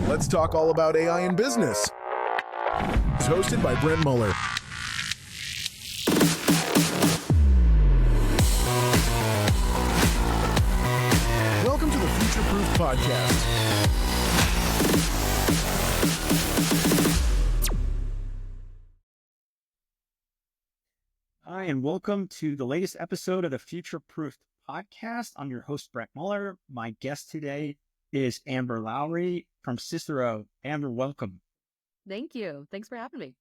Let's talk all about AI in business. It's hosted by Brent Muller. Welcome to the Future Proof Podcast. Hi, and welcome to the latest episode of the Future Proof Podcast. I'm your host, Brent Muller. My guest today is Amber Lowry from Syssero. Amber, welcome. Thank you. Thanks for having me.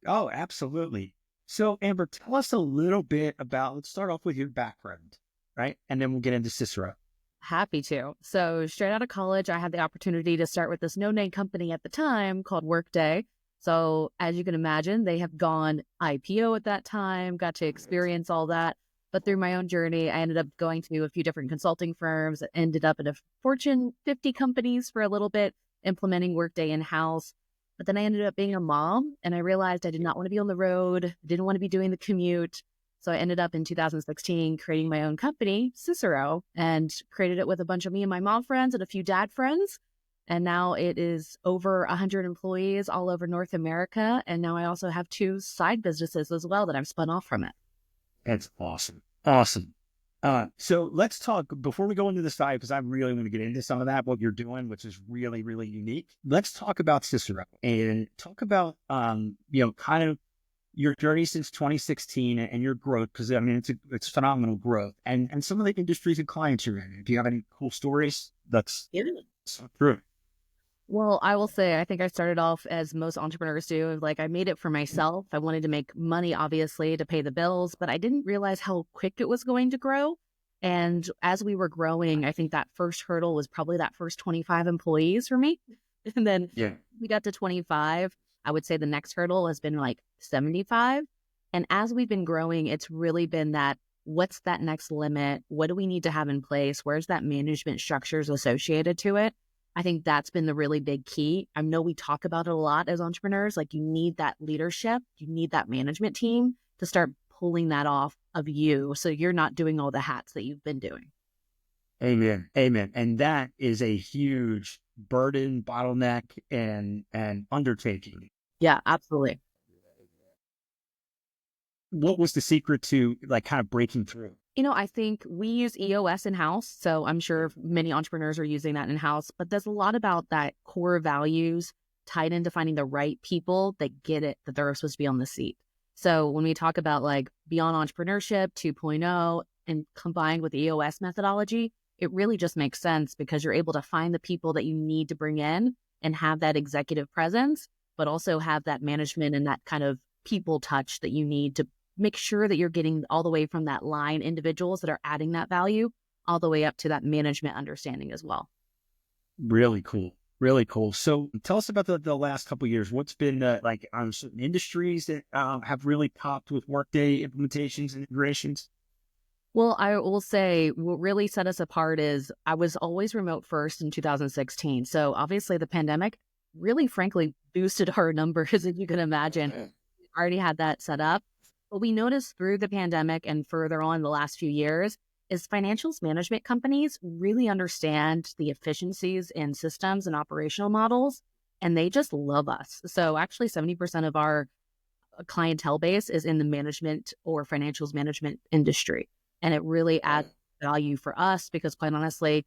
Oh, absolutely. So, Amber, tell us a little bit about, let's start off with your background, right? And then we'll get into Syssero. Happy to. So straight out of college, I had the opportunity to start with this no-name company at the time called Workday. So as you can imagine, they have gone IPO at that time, got to experience all that. But through my own journey, I ended up going to a few different consulting firms, ended up in a Fortune 50 companies for a little bit, implementing Workday in-house. But then I ended up being a mom, and I realized I did not want to be on the road, didn't want to be doing the commute. So I ended up in 2016 creating my own company, Syssero, and created it with a bunch of me and my mom friends and a few dad friends. And now it is over 100 employees all over North America. And now I also have 2 side businesses as well that I've spun off from it. That's awesome. Awesome. So let's talk, before we go into the side, because I really want to get into some of that, what you're doing, which is really, really unique. Let's talk about Syssero and talk about, kind of your journey since 2016 and your growth, because I mean, it's phenomenal growth and some of the industries and clients you're in. Do you have any cool stories? That's true. Well, I will say, I think I started off as most entrepreneurs do. Like, I made it for myself. I wanted to make money, obviously, to pay the bills, but I didn't realize how quick it was going to grow. And as we were growing, I think that first hurdle was probably that first 25 employees for me. And then we got to 25. I would say the next hurdle has been like 75. And as we've been growing, it's really been that, what's that next limit? What do we need to have in place? Where's that management structures associated to it? I think that's been the really big key. I know we talk about it a lot as entrepreneurs, like you need that leadership, you need that management team to start pulling that off of you so you're not doing all the hats that you've been doing. Amen. Amen. And that is a huge burden, bottleneck, and undertaking. Yeah, absolutely. What was the secret to like kind of breaking through? I think we use EOS in-house, so I'm sure many entrepreneurs are using that in-house, but there's a lot about that core values tied into finding the right people that get it, that they're supposed to be on the seat. So when we talk about like Beyond Entrepreneurship 2.0 and combined with the EOS methodology, it really just makes sense because you're able to find the people that you need to bring in and have that executive presence, but also have that management and that kind of people touch that you need to make sure that you're getting all the way from that line individuals that are adding that value all the way up to that management understanding as well. Really cool. Really cool. So tell us about the last couple of years. What's been like on certain industries that have really popped with Workday implementations and integrations? Well, I will say what really set us apart is I was always remote first in 2016. So obviously the pandemic really, frankly, boosted our numbers, as you can imagine. We already had that set up. What we noticed through the pandemic and further on the last few years is financials management companies really understand the efficiencies in systems and operational models, and they just love us. So actually 70% of our clientele base is in the management or financials management industry. And it really adds value for us because quite honestly,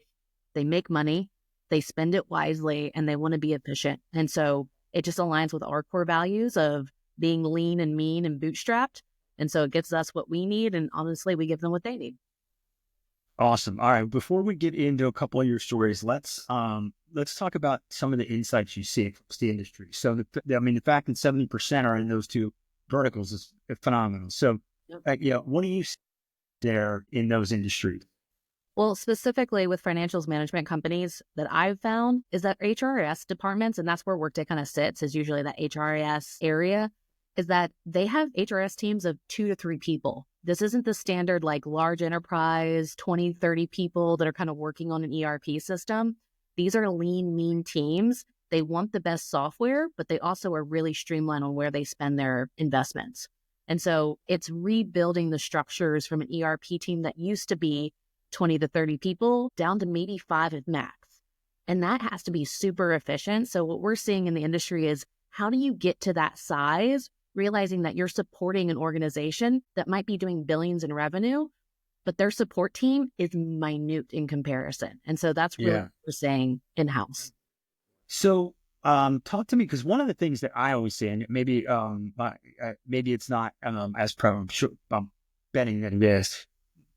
they make money, they spend it wisely, and they want to be efficient. And so it just aligns with our core values of being lean and mean and bootstrapped. And so it gives us what we need, and honestly, we give them what they need. Awesome. All right. Before we get into a couple of your stories, let's talk about some of the insights you see across the industry. So, the fact that 70% are in those 2 verticals is phenomenal. So, what do you see there in those industries? Well, specifically with financials management companies that I've found is that HRIS departments, and that's where Workday kind of sits, is usually that HRIS area, is that they have HRS teams of 2 to 3 people. This isn't the standard like large enterprise, 20, 30 people that are kind of working on an ERP system. These are lean, mean teams. They want the best software, but they also are really streamlined on where they spend their investments. And so it's rebuilding the structures from an ERP team that used to be 20 to 30 people down to maybe 5 at max. And that has to be super efficient. So what we're seeing in the industry is, how do you get to that size, realizing that you're supporting an organization that might be doing billions in revenue, but their support team is minute in comparison. And so that's really what we're saying in-house. So talk to me, because one of the things that I always say, and maybe maybe it's not as pro, I'm betting that it is,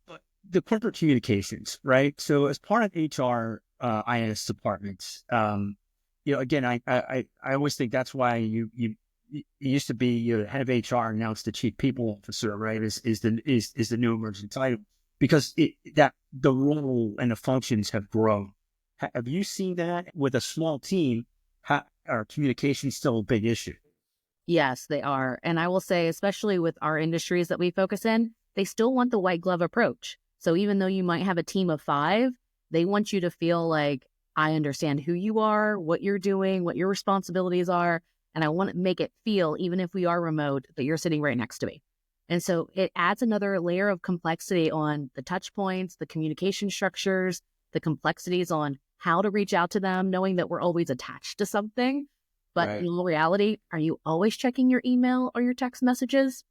but the corporate communications, right? So as part of HR IS departments, again, I always think that's why it used to be the head of HR, and now it's the chief people officer, right? Is the new emerging title, because that the role and the functions have grown. Have you seen that with a small team? Are communications still a big issue? Yes, they are. And I will say, especially with our industries that we focus in, they still want the white glove approach. So even though you might have a team of 5, they want you to feel like, I understand who you are, what you're doing, what your responsibilities are. And I want to make it feel, even if we are remote, that you're sitting right next to me. And so it adds another layer of complexity on the touch points, the communication structures, the complexities on how to reach out to them, knowing that we're always attached to something. But in all reality, are you always checking your email or your text messages?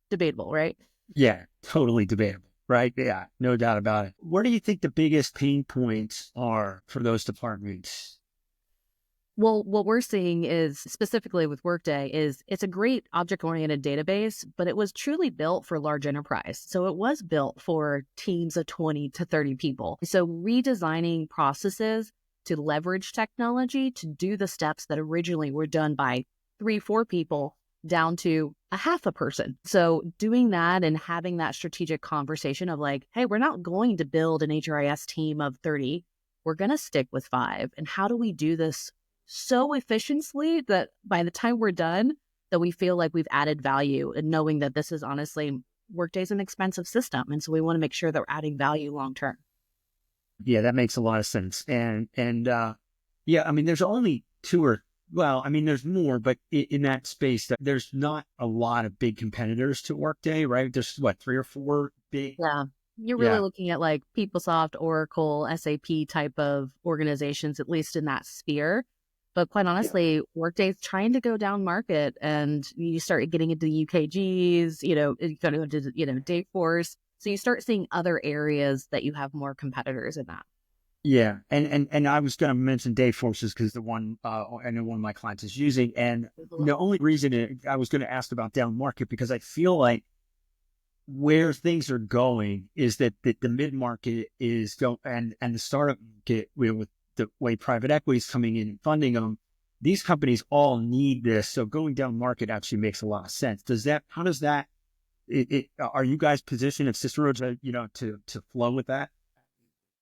Debatable, right? Yeah, totally debatable, right? Yeah, no doubt about it. Where do you think the biggest pain points are for those departments? Well, what we're seeing is, specifically with Workday, is it's a great object-oriented database, but it was truly built for large enterprise. So it was built for teams of 20 to 30 people. So redesigning processes to leverage technology to do the steps that originally were done by 3-4 people down to a half a person. So doing that and having that strategic conversation of like, hey, we're not going to build an HRIS team of 30. We're going to stick with 5. And how do we do this so efficiently that by the time we're done, that we feel like we've added value, and knowing that this is honestly, Workday's an expensive system. And so we want to make sure that we're adding value long-term. Yeah, that makes a lot of sense. And yeah, I mean, there's only 2 or, well, I mean, there's more, but in that space, there's not a lot of big competitors to Workday, right? There's 3 or 4 big. Yeah. You're really looking at like PeopleSoft, Oracle, SAP type of organizations, at least in that sphere. But quite honestly, Workday's trying to go down market, and you start getting into UKGs, you got to go to, Dayforce. So you start seeing other areas that you have more competitors in that. Yeah. And I was going to mention Dayforce because the one, I know one of my clients is using, and the only reason I was going to ask about down market, because I feel like where things are going is that the mid-market is going, and the startup market with the way private equity is coming in and funding them, these companies all need this. So going down market actually makes a lot of sense. How does that, are you guys positioned at Syssero to flow with that?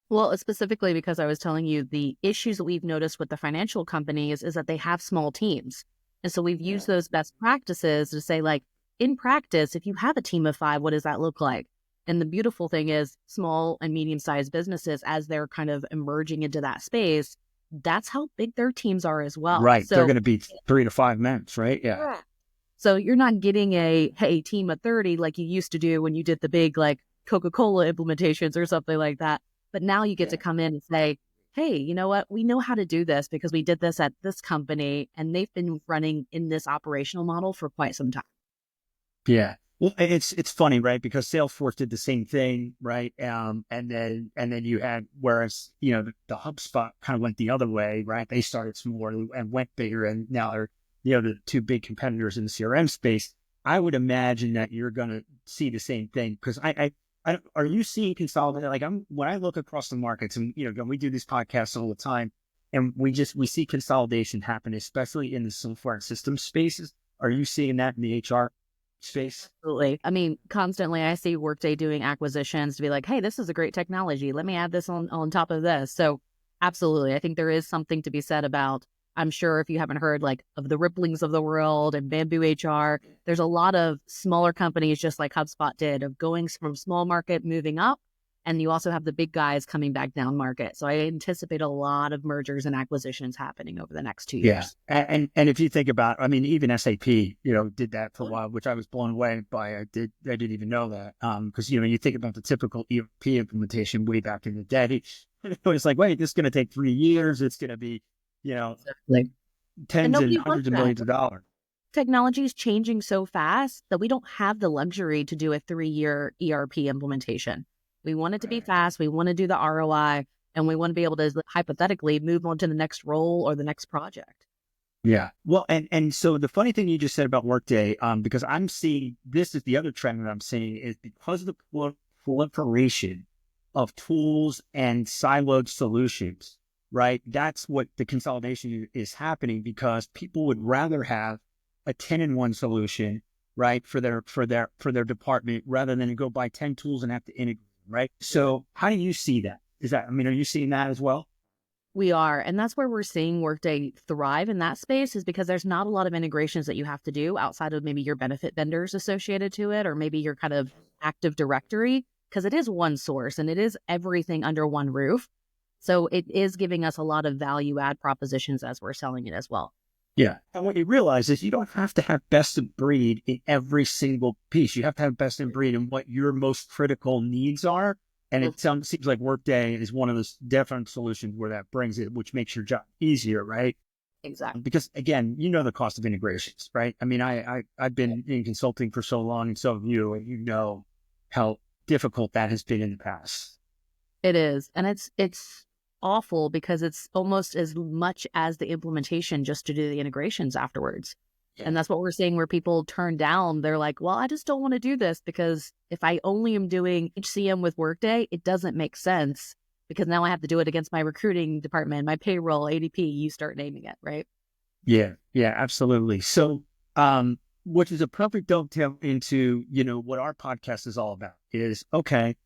Well, specifically because I was telling you the issues that we've noticed with the financial companies is that they have small teams. And so we've used those best practices to say, like, in practice, if you have a team of 5, what does that look like? And the beautiful thing is, small and medium-sized businesses, as they're kind of emerging into that space, that's how big their teams are as well. Right. So, they're going to be 3 to 5 members, right? Yeah. So you're not getting a team of 30 like you used to do when you did the big like Coca-Cola implementations or something like that. But now you get to come in and say, hey, you know what? We know how to do this because we did this at this company, and they've been running in this operational model for quite some time. Yeah. Well, it's funny, right? Because Salesforce did the same thing, right? And then you had, whereas, the HubSpot kind of went the other way, right? They started small and went bigger, and now they're, the 2 big competitors in the CRM space. I would imagine that you're going to see the same thing, because are you seeing consolidation? Like, when I look across the markets, and we do these podcasts all the time, and we see consolidation happen, especially in the software and systems spaces. Are you seeing that in the HR space? Absolutely. I mean, constantly I see Workday doing acquisitions to be like, hey, this is a great technology. Let me add this on top of this. So absolutely. I think there is something to be said about, I'm sure if you haven't heard like of the Ripplings of the world and Bamboo HR, there's a lot of smaller companies just like HubSpot did, of going from small market moving up And you also have the big guys coming back down market. So I anticipate a lot of mergers and acquisitions happening over the next 2 years. Yeah. And if you think about, I mean, even SAP, did that for a while, which I was blown away by. I didn't even know that. Because, you think about the typical ERP implementation way back in the day. It's like, wait, this is going to take 3 years. It's going to be, Exactly. tens and hundreds of millions of dollars. Technology is changing so fast that we don't have the luxury to do a 3-year ERP implementation. We want it to be fast. We want to do the ROI, and we want to be able to hypothetically move on to the next role or the next project. Yeah. Well, and so the funny thing you just said about Workday, because I'm seeing, this is the other trend that I'm seeing, is because of the proliferation of tools and siloed solutions, right? That's what the consolidation is happening, because people would rather have a 10-in-1 solution, right, for their department, rather than go buy 10 tools and have to integrate, right? So how do you see that? Are you seeing that as well? We are. And that's where we're seeing Workday thrive in that space, is because there's not a lot of integrations that you have to do outside of maybe your benefit vendors associated to it, or maybe your kind of Active Directory, because it is one source and it is everything under one roof. So it is giving us a lot of value add propositions as we're selling it as well. Yeah. And what you realize is you don't have to have best of breed in every single piece. You have to have best of breed in what your most critical needs are. And it seems like Workday is one of those different solutions where that brings it, which makes your job easier, right? Exactly. Because again, the cost of integrations, right? I mean, I've been in consulting for so long, and so have you, and you know how difficult that has been in the past. It is. And it's awful, because it's almost as much as the implementation just to do the integrations afterwards. Yeah. And that's what we're seeing, where people turn down. They're like, well, I just don't want to do this, because if I only am doing HCM with Workday, it doesn't make sense, because now I have to do it against my recruiting department, my payroll, ADP, you start naming it, right? Yeah, absolutely. So, which is a perfect dovetail into, what our podcast is all about is, okay,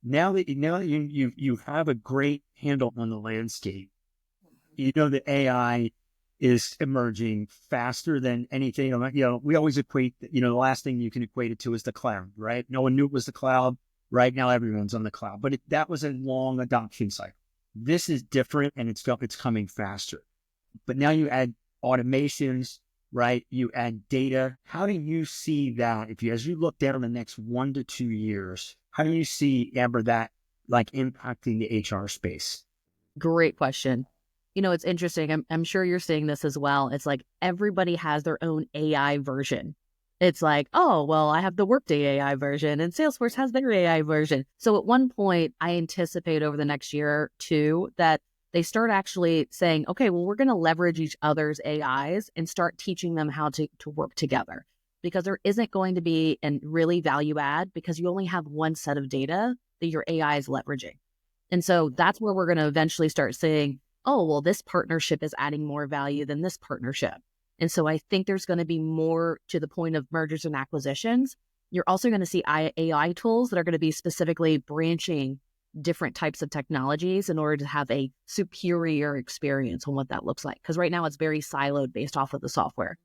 now that you have a great handle on the landscape, that AI is emerging faster than anything. We always equate, the last thing you can equate it to is the cloud, right? No one knew it was the cloud. Right now, everyone's on the cloud, but that was a long adoption cycle. This is different, and it's coming faster. But now you add automations, right? You add data. How do you see that? As you look down the next 1 to 2 years, how do you see, Amber, that impacting the HR space? Great question. It's interesting. I'm sure you're seeing this as well. It's like everybody has their own AI version. It's like, oh, well, I have the Workday AI version and Salesforce has their AI version. So at one point, I anticipate over the next year or two that they start actually saying, okay, well, we're going to leverage each other's AIs and start teaching them how to work together, because there isn't going to be a really value add, because you only have one set of data that your AI is leveraging. And so that's where we're going to eventually start saying, oh, well, this partnership is adding more value than this partnership. And so I think there's going to be more to the point of mergers and acquisitions. You're also going to see AI tools that are going to be specifically branching different types of technologies in order to have a superior experience on what that looks like. Because right now it's very siloed based off of the software.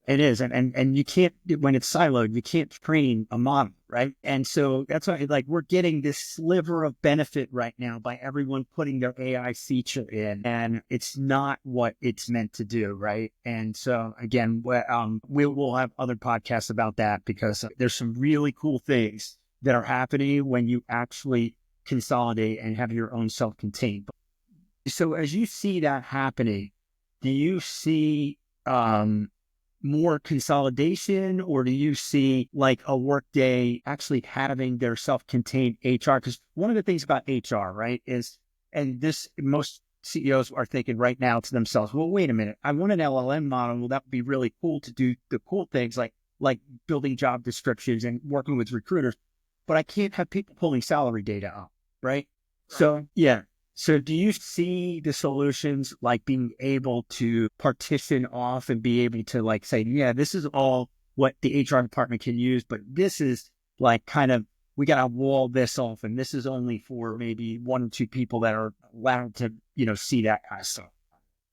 It is. And you can't, when it's siloed, you can't train a model, right? And so that's why, we're getting this sliver of benefit right now by everyone putting their AI feature in, and it's not what it's meant to do, right? And so again, we'll have other podcasts about that, because there's some really cool things that are happening when you actually consolidate and have your own self-contained. So as you see that happening, do you see, more consolidation, or do you see a Workday actually having their self-contained HR? Because one of the things about HR, right, is, and this, most CEOs are thinking right now to themselves, well, wait a minute, I want an LLM model. Well, that would be really cool to do the cool things like building job descriptions and working with recruiters, but I can't have people pulling salary data up, right? So, yeah. So do you see the solutions being able to partition off and be able to say, yeah, this is all what the HR department can use, but this is we got to wall this off, and this is only for maybe 1 or 2 people that are allowed to, see that kind of stuff?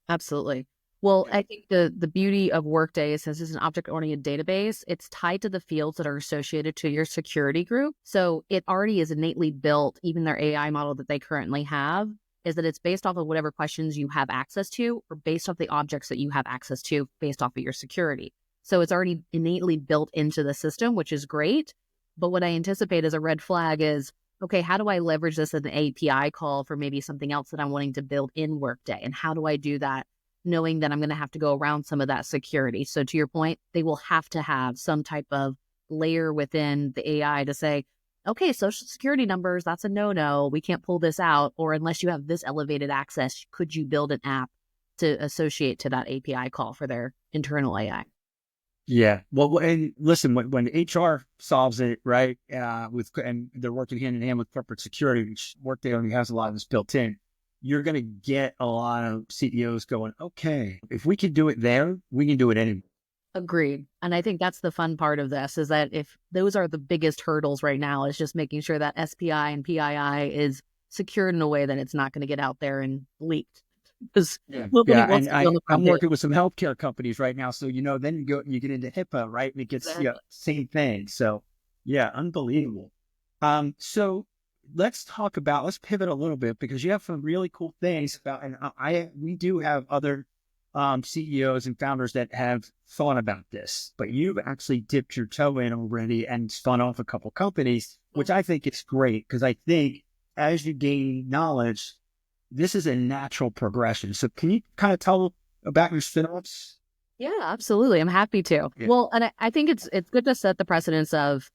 Absolutely. Well, I think the beauty of Workday is since it's an object-oriented database, it's tied to the fields that are associated to your security group. So it already is innately built, even their AI model that they currently have, is that it's based off of whatever questions you have access to or based off the objects that you have access to based off of your security. So it's already innately built into the system, which is great. But what I anticipate as a red flag is, okay, how do I leverage this as an API call for maybe something else that I'm wanting to build in Workday? And how do I do that knowing that I'm going to have to go around some of that security? So to your point, they will have to have some type of layer within the AI to say, okay, social security numbers, that's a no-no. We can't pull this out. Or unless you have this elevated access, could you build an app to associate to that API call for their internal AI? Yeah. Well, and listen, when HR solves it, right, and they're working hand in hand with corporate security, which Workday only has a lot of this built in, you're going to get a lot of CEOs going, okay, if we can do it there, we can do it anywhere. Agreed. And I think that's the fun part of this is that if those are the biggest hurdles right now is just making sure that SPI and PII is secured in a way that it's not going to get out there and leaked. Because nobody wants to be on the front I'm page. working with some healthcare companies right now. So, then you get into HIPAA, right? And it gets, same thing. So yeah, unbelievable. So let's pivot a little bit because you have some really cool things about, and we do have other CEOs and founders that have thought about this, but you've actually dipped your toe in already and spun off a couple companies, which I think is great because I think as you gain knowledge, this is a natural progression. So can you kind of tell about your spin-offs? Yeah, absolutely. I'm happy to. Yeah. Well, and I think it's good to set the precedence of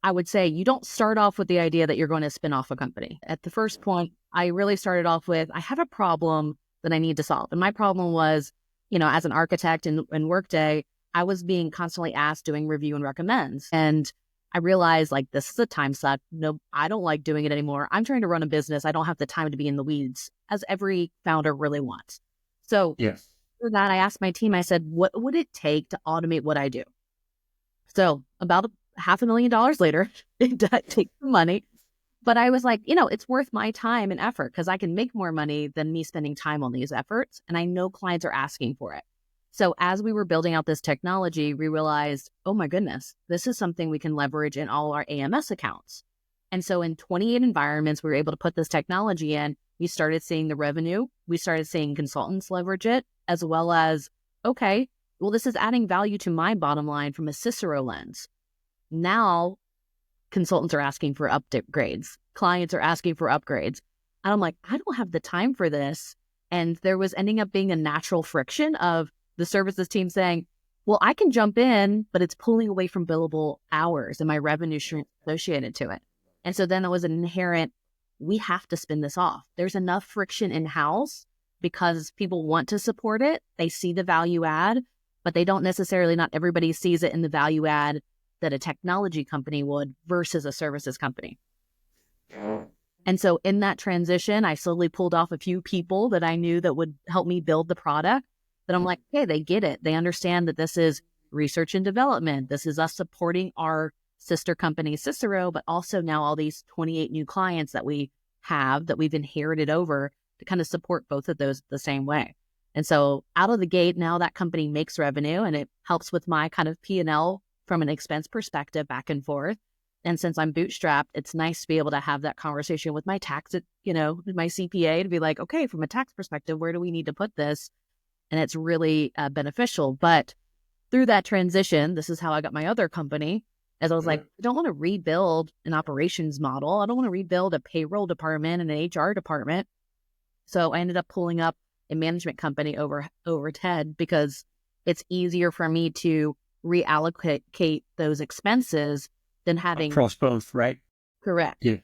I would say you don't start off with the idea that you're going to spin off a company. At the first point, I really started off with, I have a problem that I need to solve. And my problem was, as an architect in Workday, I was being constantly asked doing review and recommends. And I realized this is a time suck. No, I don't like doing it anymore. I'm trying to run a business. I don't have the time to be in the weeds as every founder really wants. So for that, I asked my team, I said, what would it take to automate what I do? So about $500,000 later, it takes some money. But I was like, it's worth my time and effort because I can make more money than me spending time on these efforts. And I know clients are asking for it. So as we were building out this technology, we realized, oh my goodness, this is something we can leverage in all our AMS accounts. And so in 28 environments, we were able to put this technology in. We started seeing the revenue. We started seeing consultants leverage it, as well as, okay, well, this is adding value to my bottom line from a Syssero lens. Now, consultants are asking for upgrades. Clients are asking for upgrades. And I'm like, I don't have the time for this. And there was ending up being a natural friction of the services team saying, well, I can jump in, but it's pulling away from billable hours and my revenue stream associated to it. And so then it was an inherent, we have to spin this off. There's enough friction in-house because people want to support it. They see the value add, but they don't necessarily, not everybody sees it in the value add that a technology company would versus a services company. And so in that transition, I slowly pulled off a few people that I knew that would help me build the product. That I'm like, hey, they get it. They understand that this is research and development. This is us supporting our sister company, Syssero, but also now all these 28 new clients that we have that we've inherited over to kind of support both of those the same way. And so out of the gate, now that company makes revenue and it helps with my kind of P&L from an expense perspective back and forth. And since I'm bootstrapped, it's nice to be able to have that conversation with my tax, my CPA to be like, okay, from a tax perspective, where do we need to put this? And it's really beneficial. But through that transition, this is how I got my other company, as I was like, I don't want to rebuild an operations model. I don't want to rebuild a payroll department and an HR department. So I ended up pulling up a management company over TED because it's easier for me to reallocate those expenses than having across both, right? Correct. Yeah.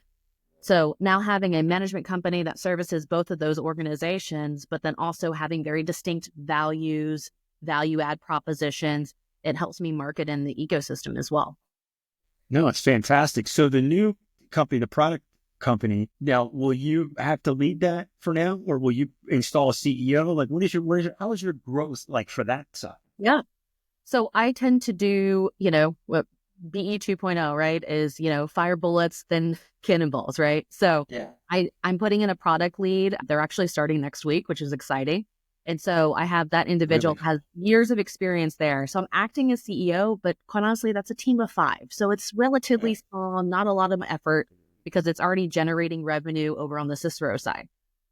So now having a management company that services both of those organizations, but then also having very distinct values, value add propositions, it helps me market in the ecosystem as well. No, it's fantastic. So the new company, the product company, now will you have to lead that for now, or will you install a CEO? Like, how is your growth like for that side? Yeah. So I tend to do, what BE 2.0, right, is, fire bullets, then cannonballs, right? So I'm putting in a product lead. They're actually starting next week, which is exciting. And so I have that individual Really? has years of experience there. So I'm acting as CEO, but quite honestly, that's a team of 5. So it's relatively small, not a lot of effort because it's already generating revenue over on the Syssero side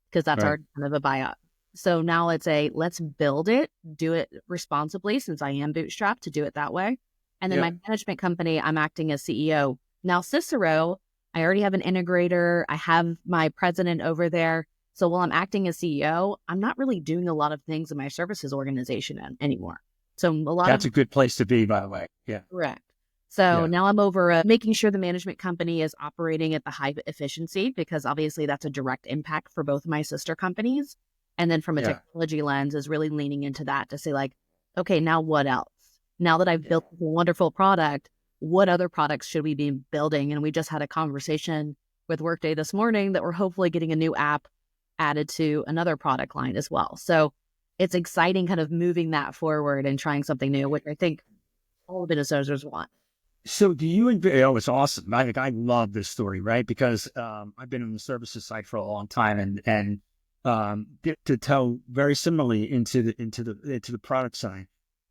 because that's Right. already kind of a buyout. So now it's let's build it, do it responsibly since I am bootstrapped to do it that way. And then my management company, I'm acting as CEO. Now Syssero, I already have an integrator. I have my president over there. So while I'm acting as CEO, I'm not really doing a lot of things in my services organization anymore. So a lot That's of a good place to be, by the way. Yeah. correct. So Yeah. now I'm over making sure the management company is operating at the high efficiency because obviously that's a direct impact for both my sister companies. And then from a Yeah. technology lens is really leaning into that to say like, okay, now what else? Now that I've built a wonderful product, what other products should we be building? And we just had a conversation with Workday this morning that we're hopefully getting a new app added to another product line as well. So it's exciting kind of moving that forward and trying something new, which I think all business owners want. So do you, it's awesome. I love this story, right? Because I've been on the services side for a long time and get to tell very similarly into the product side.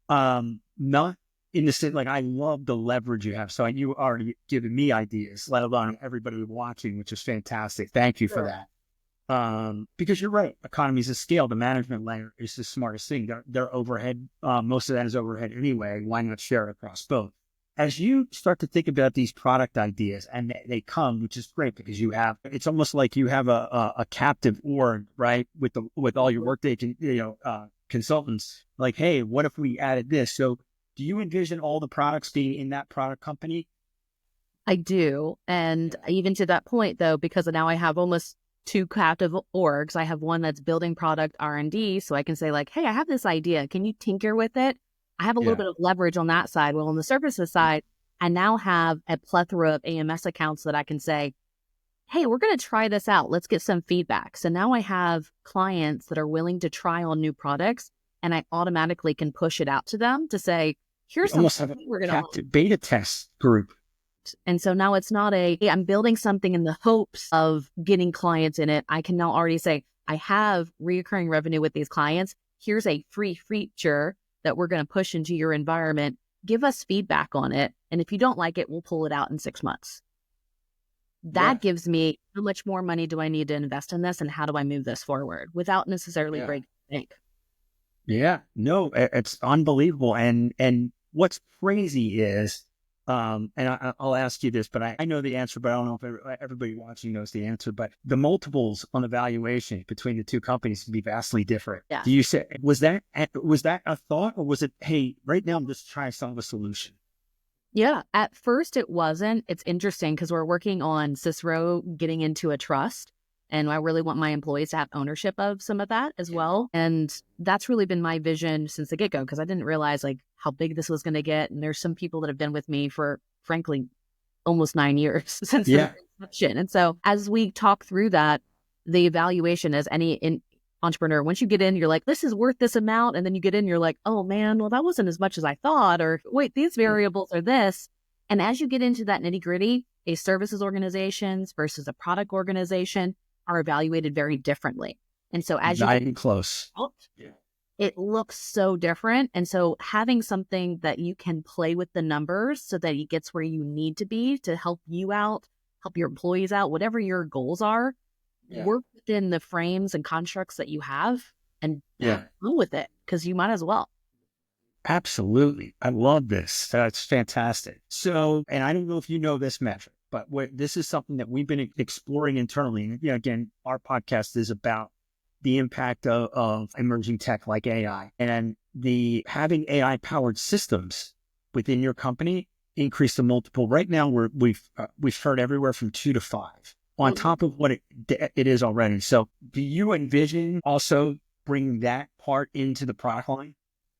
Not in the sense, like I love the leverage you have. So you already given me ideas, let alone everybody watching, which is fantastic. Thank you for that. Because you're right, economies of scale, the management layer is the smartest thing. Their overhead, most of that is overhead anyway. Why not share it across both? As you start to think about these product ideas and they come, which is great because it's almost like you have a captive org, right? With all your Workday, consultants, like, hey, what if we added this? So do you envision all the products being in that product company? I do. And even to that point, though, because now I have almost 2 captive orgs, I have one that's building product R&D. So I can say like, hey, I have this idea. Can you tinker with it? I have a little bit of leverage on that side. Well, on the services side, I now have a plethora of AMS accounts that I can say, hey, we're going to try this out. Let's get some feedback. So now I have clients that are willing to try on new products and I automatically can push it out to them to say, here's Almost have something we're going to captive beta test group. and so now it's not hey, I'm building something in the hopes of getting clients in it. I can now already say, I have reoccurring revenue with these clients. Here's a free feature that we're going to push into your environment. Give us feedback on it. And if you don't like it, we'll pull it out in 6 months. That gives me how much more money do I need to invest in this and how do I move this forward without necessarily breaking the bank? Yeah, no, it's unbelievable. And what's crazy is, and I'll ask you this, but I know the answer, but I don't know if everybody watching knows the answer, but the multiples on the valuation between the two companies can be vastly different. Yeah. Do you say, was that a thought or was it, hey, right now I'm just trying to solve a solution? Yeah, at first it wasn't. It's interesting because we're working on Syssero getting into a trust. And I really want my employees to have ownership of some of that as well. And that's really been my vision since the get-go, because I didn't realize like how big this was going to get. And there's some people that have been with me for, frankly, almost 9 years since the inception. And so as we talk through that, the evaluation as any entrepreneur, once you get in, you're like, this is worth this amount. And then you get in, you're like, oh man, well, that wasn't as much as I thought. Or wait, these variables are this. And as you get into that nitty gritty, a services organizations versus a product organization are evaluated very differently. And so as Not you even close. it looks so different. And so having something that you can play with the numbers so that it gets where you need to be to help you out, help your employees out, whatever your goals are, work within the frames and constructs that you have and go with it because you might as well. Absolutely. I love this. That's fantastic. So, and I don't know if you know this metric, but this is something that we've been exploring internally. And again, our podcast is about the impact of emerging tech like AI and the having AI powered systems within your company increase the multiple. Right now, we've heard everywhere from 2 to 5 on top of what it is already. So do you envision also bringing that part into the product line?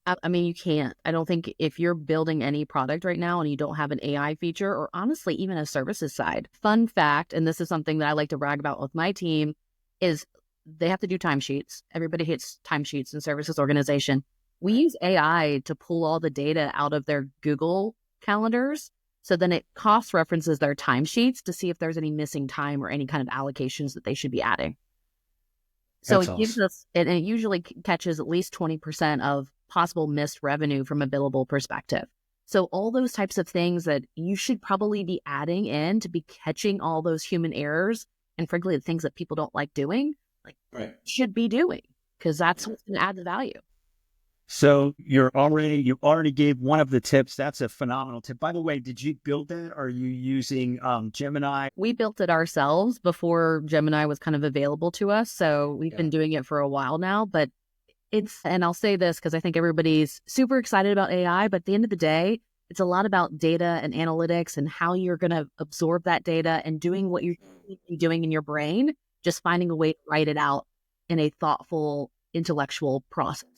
I mean, you can't. I don't think if you're building any product right now and you don't have an AI feature or honestly, even a services side. Fun fact, and this is something that I like to brag about with my team, is they have to do timesheets. Everybody hates timesheets in services organization. We use AI to pull all the data out of their Google calendars. So then it cost references their timesheets to see if there's any missing time or any kind of allocations that they should be adding. So That's it gives awesome. us, and it usually catches at least 20% of possible missed revenue from a billable perspective. So all those types of things that you should probably be adding in to be catching all those human errors and frankly, the things that people don't like doing, like Right. should be doing, because that's what's going to add the value. So you already gave one of the tips. That's a phenomenal tip. By the way, did you build that? Or are you using Gemini? We built it ourselves before Gemini was kind of available to us. So we've been doing it for a while now, but and I'll say this because I think everybody's super excited about AI, but at the end of the day, it's a lot about data and analytics and how you're going to absorb that data and doing what you're doing in your brain, just finding a way to write it out in a thoughtful, intellectual process.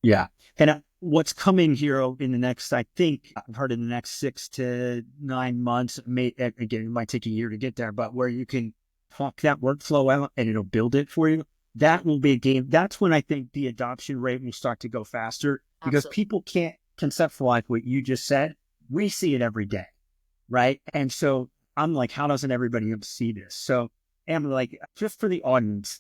Yeah. And what's coming here in the next, I think I've heard in the next 6 to 9 months, again, it might take a year to get there, but where you can talk that workflow out and it'll build it for you. That will be a game. That's when I think the adoption rate will start to go faster because Absolutely. people can't conceptualize what you just said. We see it every day. Right. And so I'm like, how doesn't everybody else see this? So Amber, like, just for the audience,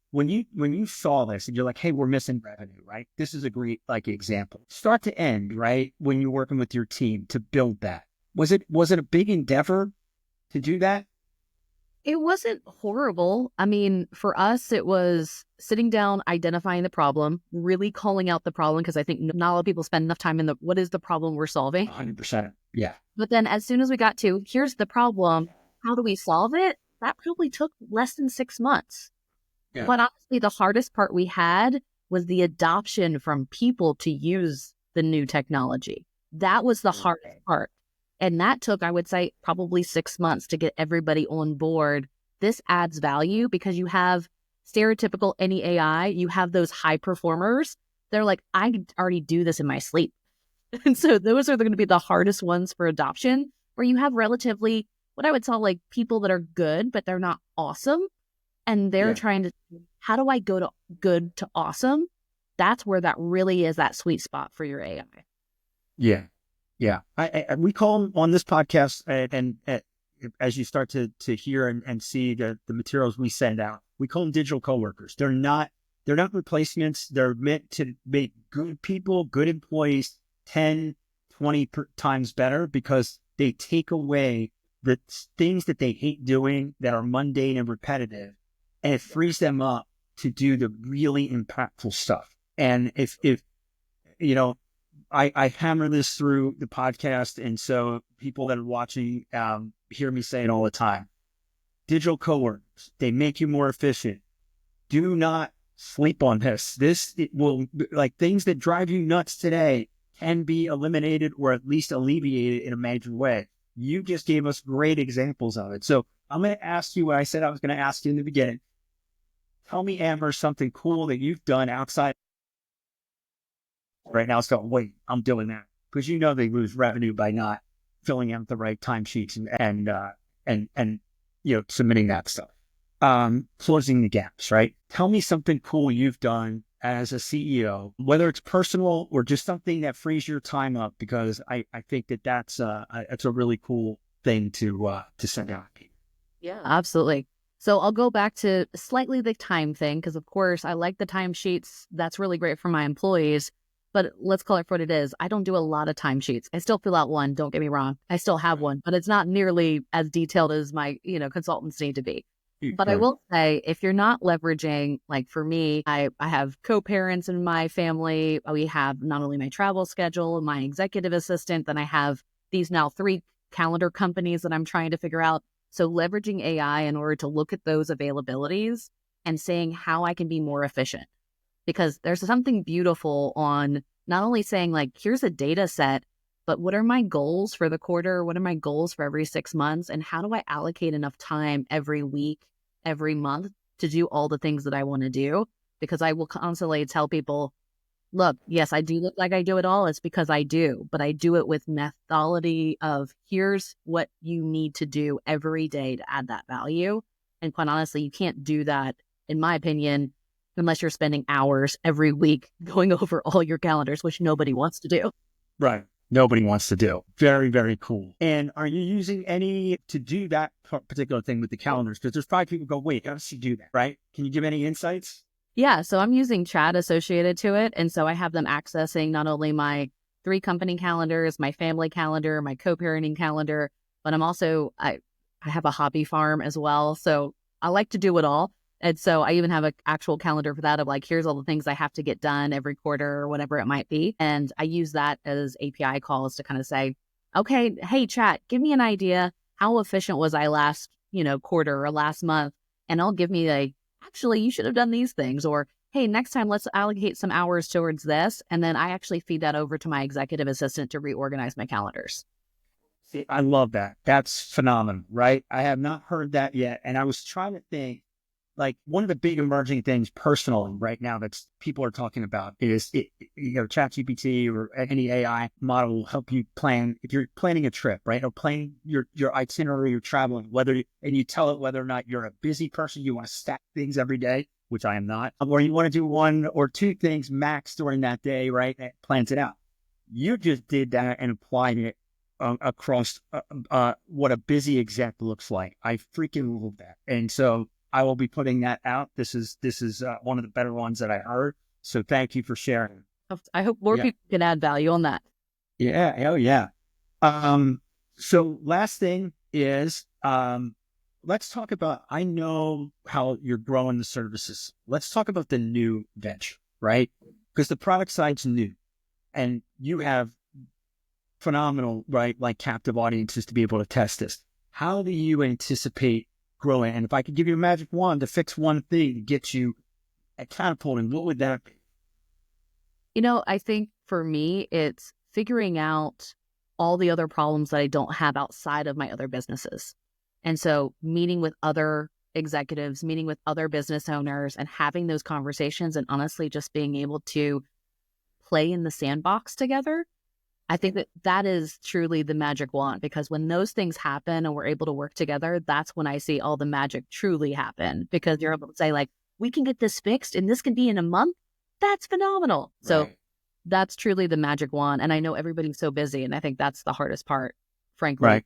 when you saw this and you're like, hey, we're missing revenue, right? This is a great like example. Start to end, right? When you're working with your team to build that. Was it a big endeavor to do that? It wasn't horrible. I mean, for us, it was sitting down, identifying the problem, really calling out the problem, because I think not a lot of people spend enough time in what is the problem we're solving. 100%. Yeah. But then as soon as we got to, here's the problem, how do we solve it? That probably took less than 6 months. Yeah. But honestly, the hardest part we had was the adoption from people to use the new technology. That was the hardest part. And that took, I would say, probably 6 months to get everybody on board. This adds value because you have stereotypical any AI, you have those high performers. They're like, I already do this in my sleep. And so those are going to be the hardest ones for adoption, where you have relatively what I would call like people that are good, but they're not awesome. And they're trying to, how do I go to good to awesome? That's where that really is that sweet spot for your AI. Yeah. Yeah. We call them on this podcast and as you start to hear and see the materials we send out, we call them digital coworkers. They're not replacements. They're meant to make good people, good employees 10, 20 times better because they take away the things that they hate doing that are mundane and repetitive, and it frees them up to do the really impactful stuff. And if you know, I hammer this through the podcast, and so people that are watching hear me say it all the time. Digital coworkers, they make you more efficient. Do not sleep on this. It will, like, things that drive you nuts today can be eliminated or at least alleviated in a major way. You just gave us great examples of it. So I'm going to ask you what I said I was going to ask you in the beginning. Tell me, Amber, something cool that you've done outside. Right now, it's going, wait, I'm doing that. Because you know they lose revenue by not filling out the right timesheets and submitting that stuff. Closing the gaps, right? Tell me something cool you've done as a CEO, whether it's personal or just something that frees your time up, because I think that's a really cool thing to send out. Yeah, absolutely. So I'll go back to slightly the time thing, because of course I like the timesheets. That's really great for my employees. But let's call it for what it is. I don't do a lot of timesheets. I still fill out one. Don't get me wrong. I still have one, but it's not nearly as detailed as my, consultants need to be. But I will say, if you're not leveraging, like for me, I have co-parents in my family. We have not only my travel schedule, my executive assistant, then I have these now 3 calendar companies that I'm trying to figure out. So leveraging AI in order to look at those availabilities and saying how I can be more efficient. Because there's something beautiful on not only saying like, here's a data set, but what are my goals for the quarter? What are my goals for every 6 months? And how do I allocate enough time every week, every month to do all the things that I want to do? Because I will constantly tell people, look, yes, I do look like I do it all. It's because I do, but I do it with methodology of here's what you need to do every day to add that value. And quite honestly, you can't do that, in my opinion, unless you're spending hours every week going over all your calendars, which nobody wants to do. Right. nobody wants to do. Very, very cool. And are you using any to do that particular thing with the calendars? Because there's probably people go, wait, how does she do that? Right? Can you give any insights? Yeah, so I'm using chat associated to it. And so I have them accessing not only my 3 company calendars, my family calendar, my co-parenting calendar, but I have a hobby farm as well. So I like to do it all. And so I even have an actual calendar for that of like, here's all the things I have to get done every quarter or whatever it might be. And I use that as API calls to kind of say, okay, hey, chat, give me an idea. How efficient was I last, quarter or last month? And I'll give me actually, you should have done these things. Or, hey, next time, let's allocate some hours towards this. And then I actually feed that over to my executive assistant to reorganize my calendars. See, I love that. That's phenomenal, right? I have not heard that yet. And I was trying to think, like, one of the big emerging things personally right now that people are talking about is, ChatGPT or any AI model will help you plan, if you're planning a trip, right? Or planning your itinerary, you're traveling, and you tell it whether or not you're a busy person, you want to stack things every day, which I am not, or you want to do 1 or 2 things max during that day, right? And it plans it out. You just did that and applied it across what a busy exec looks like. I freaking love that. And so I will be putting that out. This is one of the better ones that I heard. So thank you for sharing. I hope more people can add value on that. Yeah. Oh yeah. So last thing is, let's talk about, I know how you're growing the services. Let's talk about the new venture, right? Because the product side's new and you have phenomenal, right? Like captive audiences to be able to test this. How do you anticipate growing? And if I could give you a magic wand to fix one thing to get you at catapulting, what would that be? I think for me, it's figuring out all the other problems that I don't have outside of my other businesses. And so meeting with other executives, meeting with other business owners and having those conversations and honestly just being able to play in the sandbox together. I think that is truly the magic wand, because when those things happen and we're able to work together, that's when I see all the magic truly happen, because you're able to say like, we can get this fixed and this can be in a month. That's phenomenal. Right. So that's truly the magic wand. And I know everybody's so busy. And I think that's the hardest part, frankly. Right.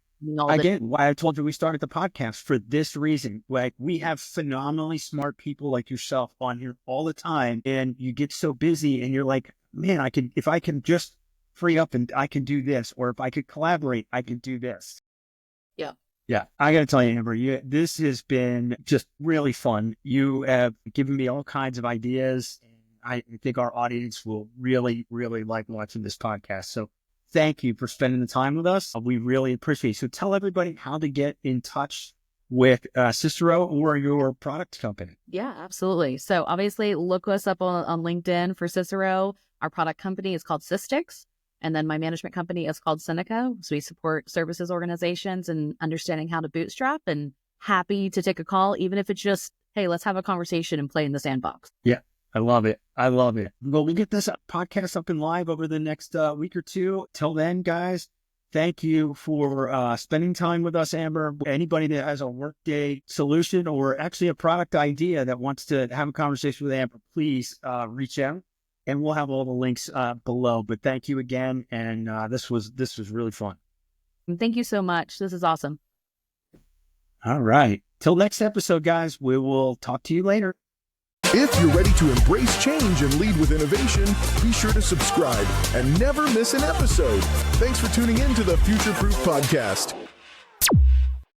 Again, why I told you we started the podcast for this reason. Like, we have phenomenally smart people like yourself on here all the time. And you get so busy and you're like, man, if I can just free up and I can do this, or if I could collaborate, I can do this. Yeah. Yeah. I got to tell you, Amber, this has been just really fun. You have given me all kinds of ideas. And I think our audience will really, really like watching this podcast. So thank you for spending the time with us. We really appreciate it. So tell everybody how to get in touch with Syssero or your product company. Yeah, absolutely. So obviously look us up on LinkedIn for Syssero. Our product company is called Systics. And then my management company is called Seneca. So we support services organizations and understanding how to bootstrap, and happy to take a call, even if it's just, hey, let's have a conversation and play in the sandbox. Yeah, I love it. I love it. Well, we'll get this podcast up and live over the next week or two. Till then, guys, thank you for spending time with us, Amber. Anybody that has a Workday solution or actually a product idea that wants to have a conversation with Amber, please reach out. And we'll have all the links below. But thank you again. And this was really fun. Thank you so much. This is awesome. All right. Till next episode, guys, we will talk to you later. If you're ready to embrace change and lead with innovation, be sure to subscribe and never miss an episode. Thanks for tuning in to the Future Proof Podcast.